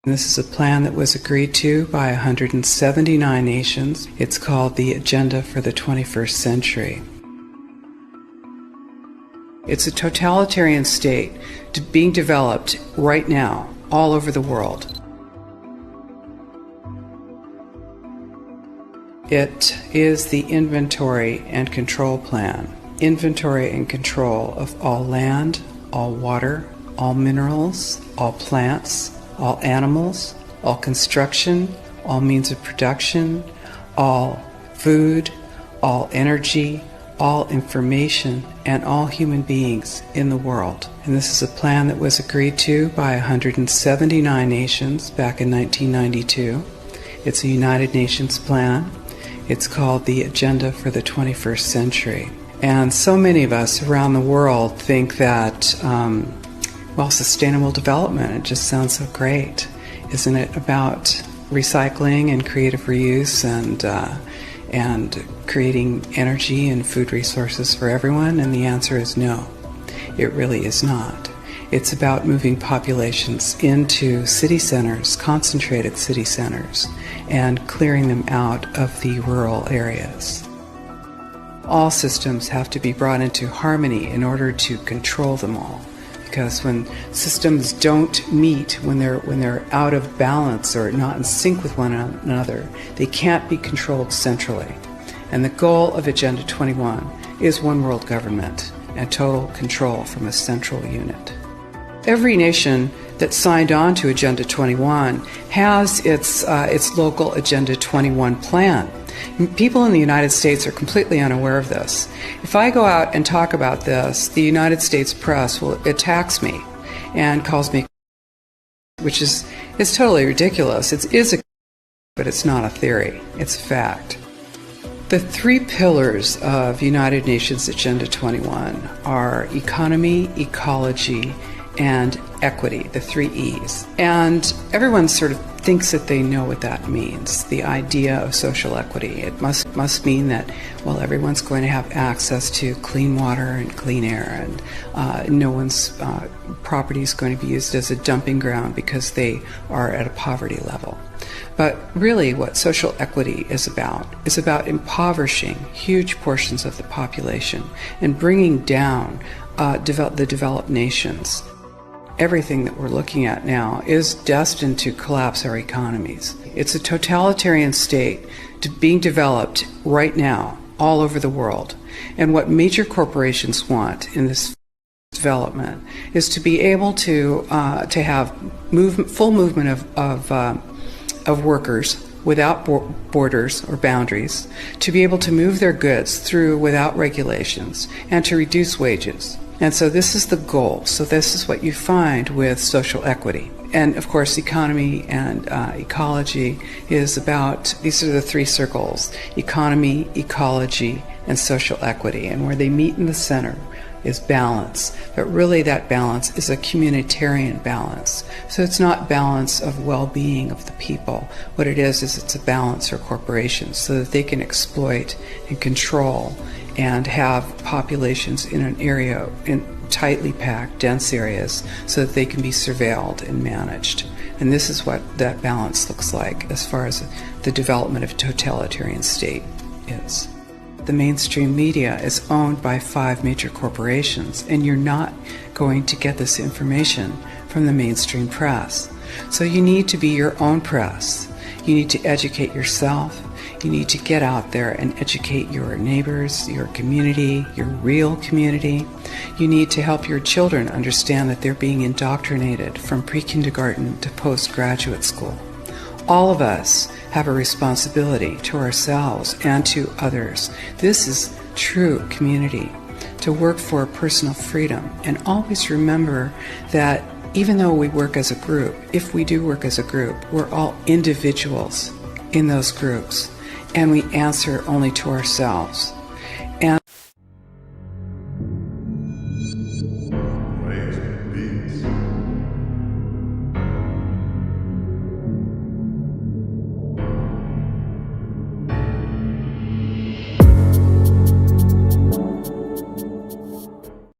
This is a plan that was agreed to by 179 nations. It's called the Agenda for the 21st Century. It's a totalitarian state being developed right now all over the world. It is the inventory and control plan. Inventory and control of all land, all water, all minerals, all plants, all animals, all construction, all means of production, all food, all energy, all information, and all human beings in the world. And this is a plan that was agreed to by 179 nations back in 1992. It's a United Nations plan. It's called the Agenda for the 21st Century. And so many of us around the world think that sustainable development, it just sounds so great. Isn't it about recycling and creative reuse and creating energy and food resources for everyone? And the answer is no, it really is not. It's about moving populations into city centers, concentrated city centers, and clearing them out of the rural areas. All systems have to be brought into harmony in order to control them all. Because when systems don't meet, when they're out of balance or not in sync with one another, they can't be controlled centrally. And the goal of Agenda 21 is one world government and total control from a central unit. Every nation that signed on to Agenda 21 has its local Agenda 21 plan. People in the United States are completely unaware of this. If I go out and talk about this, the United States press attacks me and calls me, which is totally ridiculous. It is but it's not a theory. It's a fact. The three pillars of United Nations Agenda 21 are economy, ecology, and equity, the three E's. And everyone sort of thinks that they know what that means, the idea of social equity. It must mean that, well, everyone's going to have access to clean water and clean air, and no one's property is going to be used as a dumping ground because they are at a poverty level. But really what social equity is about impoverishing huge portions of the population and bringing down the developed nations. Everything that we're looking at now is destined to collapse our economies. It's a totalitarian state being developed right now all over the world. And what major corporations want in this development is to be able to have full movement of workers without borders or boundaries, to be able to move their goods through without regulations, and to reduce wages. And so this is the goal. So this is what you find with social equity. And of course, economy and ecology is about, these are the three circles: economy, ecology, and social equity. And where they meet in the center is balance. But really that balance is a communitarian balance. So it's not balance of well-being of the people. What it is it's a balance for corporations so that they can exploit and control and have populations in an area, in tightly packed, dense areas, so that they can be surveilled and managed. And this is what that balance looks like as far as the development of a totalitarian state is. The mainstream media is owned by 5 major corporations, and you're not going to get this information from the mainstream press. So you need to be your own press. You need to educate yourself. You need to get out there and educate your neighbors, your community, your real community. You need to help your children understand that they're being indoctrinated from pre-kindergarten to postgraduate school. All of us have a responsibility to ourselves and to others. This is true community, to work for personal freedom. And always remember that even though we work as a group, if we do work as a group, we're all individuals in those groups. And we answer only to ourselves.